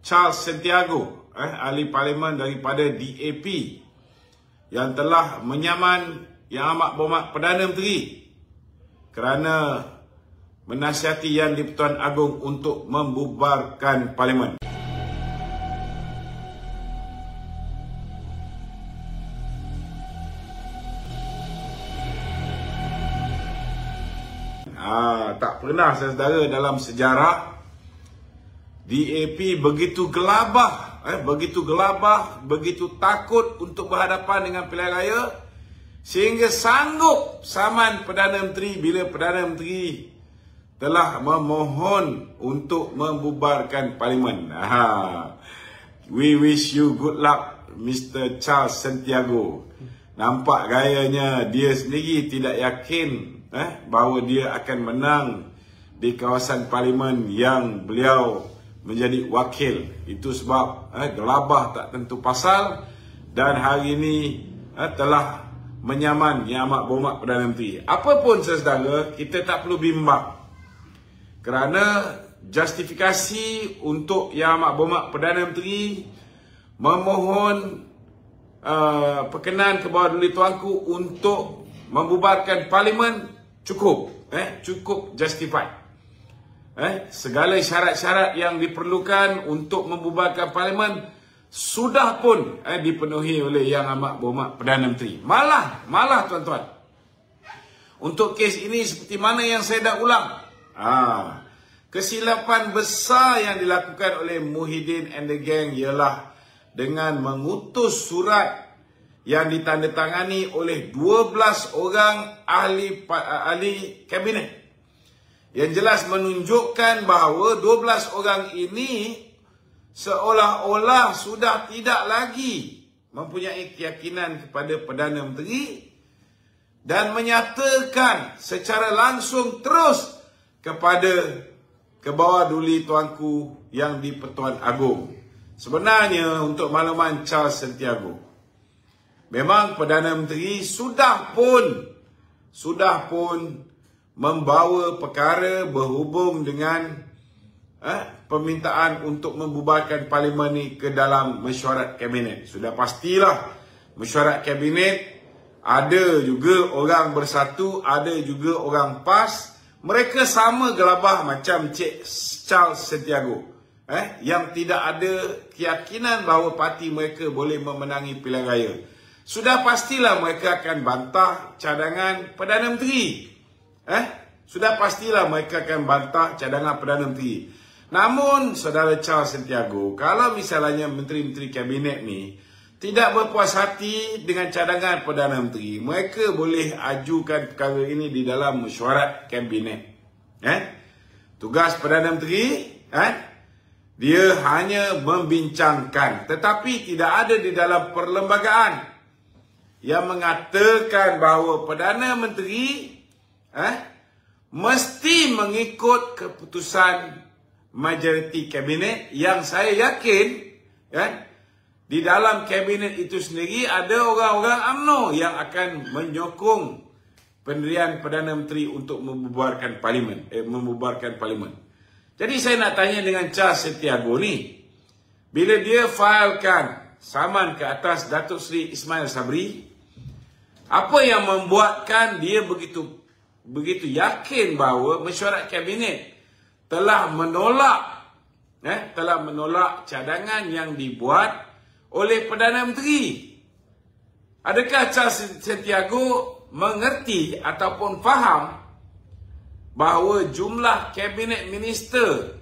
Charles Santiago, ahli parlimen daripada DAP yang telah menyaman Yang Amat Berhormat Perdana Menteri kerana menasihati Yang di-Pertuan Agong untuk membubarkan parlimen. Tak pernah saudara dalam sejarah DAP begitu gelabah, begitu takut untuk berhadapan dengan pilihan raya sehingga sanggup saman Perdana Menteri bila Perdana Menteri telah memohon untuk membubarkan parlimen. We wish you good luck, Mr. Charles Santiago. Nampak gayanya dia sendiri tidak yakin bahawa dia akan menang di kawasan parlimen yang beliau menjadi wakil. Itu sebab gelabah tak tentu pasal dan hari ini telah menyaman Yang Amat Berhormat Perdana Menteri. Apapun saudara, kita tak perlu bimbang kerana justifikasi untuk Yang Amat Berhormat Perdana Menteri memohon perkenan ke bawah Duli Tuanku untuk membubarkan parlimen cukup justified. Segala syarat-syarat yang diperlukan untuk membubarkan parlimen sudah pun dipenuhi oleh Yang Amat Berhormat Perdana Menteri. Malah tuan-tuan, untuk kes ini seperti mana yang saya dah ulang, kesilapan besar yang dilakukan oleh Muhyiddin and the gang ialah dengan mengutus surat yang ditandatangani oleh 12 orang ahli kabinet, yang jelas menunjukkan bahawa 12 orang ini seolah-olah sudah tidak lagi mempunyai keyakinan kepada Perdana Menteri dan menyatakan secara langsung terus kepada ke bawah Duli Tuanku Yang di-Pertuan Agong. Sebenarnya untuk makluman Charles Santiago, memang Perdana Menteri sudah pun membawa perkara berhubung dengan permintaan untuk membubarkan parlimen ini ke dalam mesyuarat kabinet. Sudah pastilah mesyuarat kabinet ada juga orang bersatu, ada juga orang PAS. Mereka sama gelabah macam Cik Charles Santiago, yang tidak ada keyakinan bahawa parti mereka boleh memenangi pilihan raya. Sudah pastilah mereka akan bantah cadangan Perdana Menteri. Sudah pastilah mereka akan bantah cadangan Perdana Menteri. Namun, saudara Charles Santiago, kalau misalnya menteri-menteri kabinet ni tidak berpuas hati dengan cadangan Perdana Menteri, mereka boleh ajukan perkara ini di dalam mesyuarat kabinet. Tugas Perdana Menteri, dia hanya membincangkan, tetapi tidak ada di dalam perlembagaan yang mengatakan bahawa Perdana Menteri mesti mengikut keputusan majoriti kabinet, yang saya yakin di dalam kabinet itu sendiri ada orang-orang UMNO yang akan menyokong pendirian Perdana Menteri untuk membubarkan parlimen. Jadi saya nak tanya dengan Charles Santiago ni, bila dia filekan saman ke atas Datuk Seri Ismail Sabri, apa yang membuatkan dia begitu yakin bahawa mesyuarat kabinet telah menolak cadangan yang dibuat oleh Perdana Menteri? Adakah Charles Santiago mengerti ataupun faham bahawa jumlah kabinet minister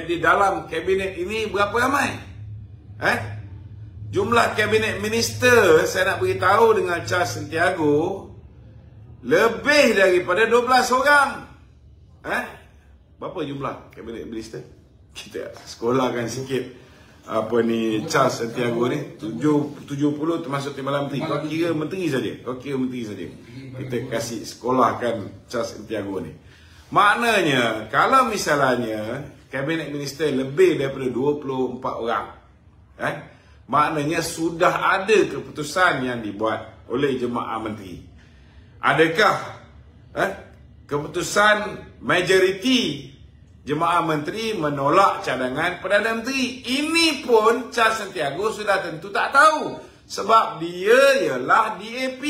di dalam kabinet ini berapa ramai? Jumlah kabinet minister, saya nak beritahu dengan Charles Santiago, lebih daripada 12 orang. Berapa jumlah kabinet minister? Kita sekolahkan sikit Charles Santiago ni. 70 termasuk Timbalan Menteri. Kau kira menteri saja. Kita kasih sekolahkan Charles Santiago ni. Maknanya kalau misalnya kabinet minister lebih daripada 24 orang, maknanya sudah ada keputusan yang dibuat oleh jemaah menteri. Adakah keputusan majoriti Jemaah Menteri menolak cadangan Perdana Menteri. Ini pun Charles Santiago sudah tentu tak tahu. Sebab dia ialah DAP.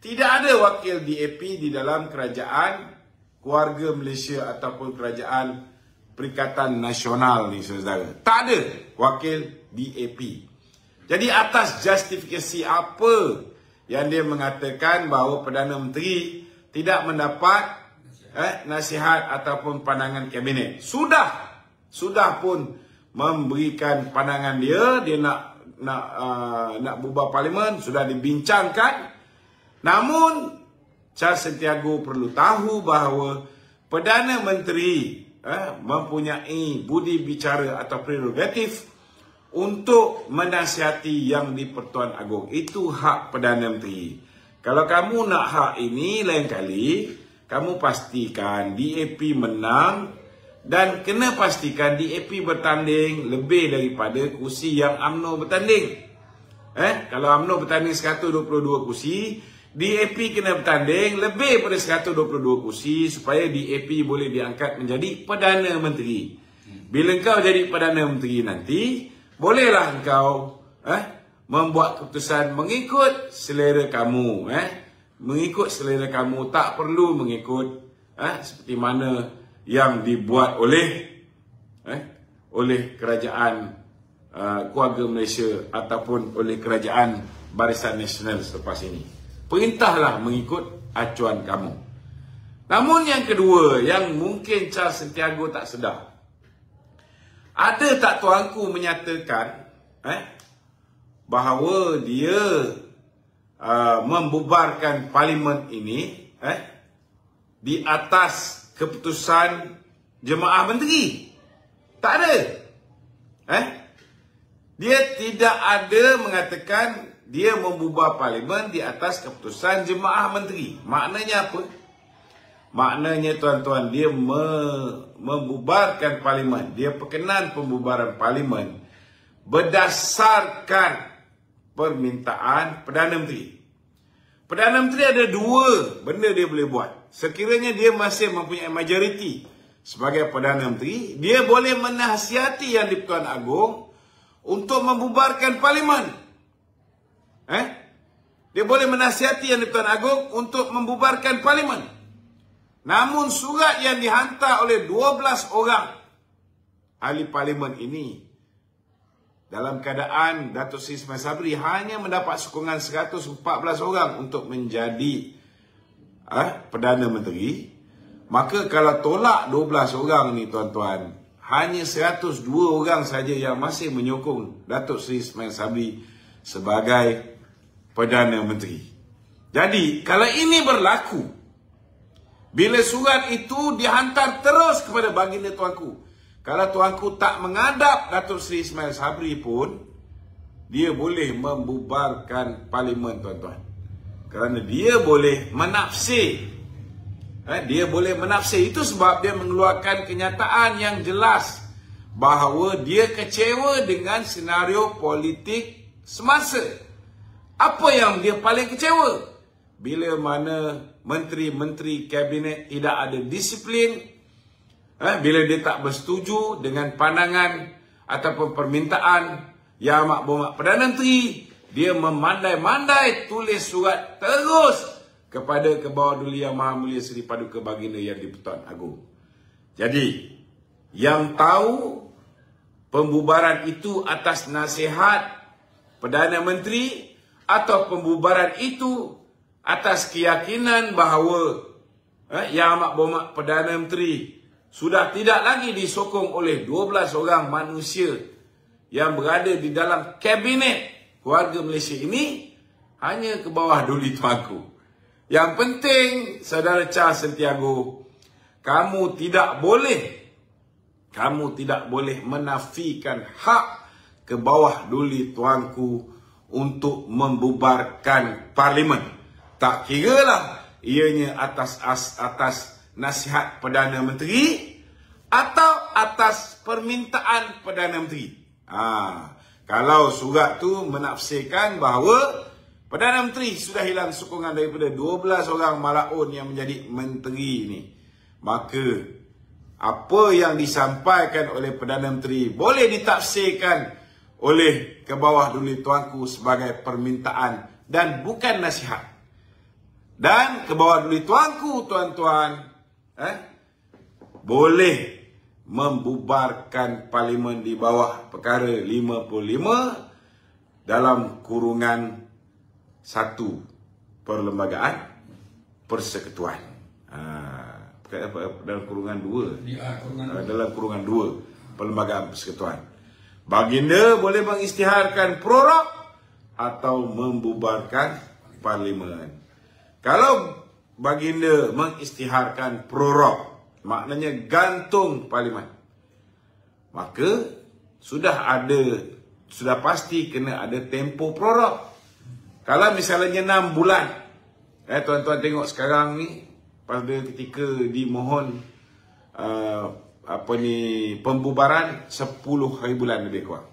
Tidak ada wakil DAP di dalam kerajaan keluarga Malaysia ataupun kerajaan Perikatan Nasional ni, saudara. Tak ada wakil DAP. Jadi atas justifikasi apa yang dia mengatakan bahawa Perdana Menteri tidak mendapat nasihat ataupun pandangan kabinet. Sudah pun memberikan pandangan dia nak bubar parlimen, sudah dibincangkan. Namun Charles Santiago perlu tahu bahawa Perdana Menteri mempunyai budi bicara atau prerogatif untuk menasihati yang di-Pertuan Agong. Itu hak Perdana Menteri. Kalau kamu nak hak ini, lain kali kamu pastikan DAP menang dan kena pastikan DAP bertanding lebih daripada kursi yang UMNO bertanding. Kalau UMNO bertanding 122 kursi, DAP kena bertanding lebih pada 122 kursi supaya DAP boleh diangkat menjadi Perdana Menteri. Bila engkau jadi Perdana Menteri nanti, bolehlah engkau membuat keputusan mengikut selera kamu. Mengikut selera kamu, tak perlu mengikut seperti mana yang dibuat oleh kerajaan keluarga Malaysia ataupun oleh kerajaan Barisan Nasional selepas ini. Perintahlah mengikut acuan kamu. Namun yang kedua, yang mungkin Charles Santiago tak sedar. Ada tak tuanku menyatakan bahawa dia membubarkan parlimen ini di atas keputusan Jemaah Menteri? Tak ada. Dia tidak ada mengatakan dia membubar parlimen di atas keputusan Jemaah Menteri. Maknanya apa? Maknanya tuan-tuan, dia membubarkan parlimen. Dia perkenan pembubaran parlimen berdasarkan permintaan Perdana Menteri. Perdana Menteri ada dua benda dia boleh buat. Sekiranya dia masih mempunyai majoriti sebagai Perdana Menteri, dia boleh menasihati yang di-Pertuan Agong untuk membubarkan parlimen. Dia boleh menasihati yang di-Pertuan Agong untuk membubarkan parlimen. Namun surat yang dihantar oleh 12 orang ahli parlimen ini dalam keadaan Datuk Seri Ismail Sabri hanya mendapat sokongan 114 orang untuk menjadi Perdana Menteri, maka kalau tolak 12 orang ni tuan-tuan, hanya 102 orang saja yang masih menyokong Datuk Seri Ismail Sabri sebagai Perdana Menteri. Jadi, kalau ini berlaku, bila surat itu dihantar terus kepada baginda tuanku, kalau tuanku tak mengadap Datuk Seri Ismail Sabri pun, dia boleh membubarkan parlimen, tuan-tuan. Kerana dia boleh menafsir. Dia boleh menafsir. Itu sebab dia mengeluarkan kenyataan yang jelas bahawa dia kecewa dengan senario politik semasa. Apa yang dia paling kecewa? Bila mana menteri-menteri kabinet tidak ada disiplin, bila dia tak bersetuju dengan pandangan ataupun permintaan Yang Amat Berhormat Perdana Menteri, dia memandai-mandai tulis surat terus kepada Kebawah-Duli Yang Maha Mulia Seri Paduka Baginda Yang di-Pertuan Agong. Jadi, yang tahu pembubaran itu atas nasihat Perdana Menteri atau pembubaran itu atas keyakinan bahawa Yang Amat Berhormat Perdana Menteri sudah tidak lagi disokong oleh 12 orang manusia yang berada di dalam kabinet keluarga Malaysia ini, hanya Kebawah-Duli tuanku. Yang penting, Saudara Charles Santiago, kamu tidak boleh menafikan hak Kebawah-Duli tuanku untuk membubarkan parlimen. Tak kiralah ianya atas nasihat Perdana Menteri atau atas permintaan Perdana Menteri. Kalau surat tu menafsirkan bahawa Perdana Menteri sudah hilang sokongan daripada 12 orang malaun yang menjadi menteri ni, maka apa yang disampaikan oleh Perdana Menteri boleh ditafsirkan oleh ke bawah dulu tuanku sebagai permintaan dan bukan nasihat. Dan ke bawah dulu tuanku, tuan-tuan, boleh membubarkan parlimen di bawah perkara 55 dalam kurungan 1 perlembagaan persekutuan. Dalam kurungan 2. Dalam kurungan 2 perlembagaan persekutuan. Baginda boleh mengisytiharkan prorok atau membubarkan parlimen. Kalau baginda mengisytiharkan prorok, maknanya gantung parlimen, maka sudah pasti kena ada tempoh prorok. Kalau misalnya 6 bulan, tuan-tuan tengok sekarang ni, pada ketika dimohon pembubaran 10 hari bulan lebih kurang.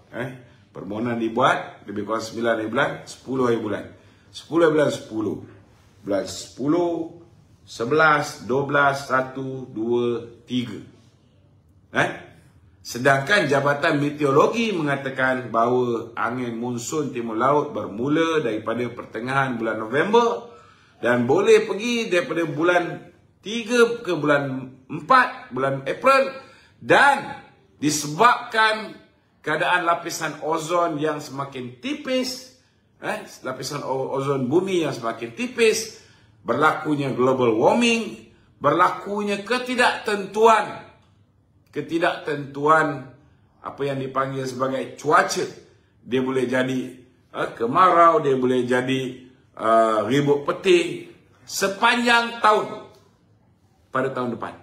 Permohonan dibuat lebih kurang 9 hari bulan, 10 hari bulan. 10 hari bulan 10. Bulan 10, 11, 12, 1, 2, 3. Sedangkan Jabatan Meteorologi mengatakan bahawa angin monsun timur laut bermula daripada pertengahan bulan November dan boleh pergi daripada bulan 3 ke bulan 4, bulan April, dan disebabkan keadaan lapisan ozon yang semakin tipis, lapisan ozon bumi yang semakin tipis, berlakunya global warming, berlakunya ketidaktentuan apa yang dipanggil sebagai cuaca. Dia boleh jadi kemarau, dia boleh jadi ribut peti sepanjang tahun pada tahun depan.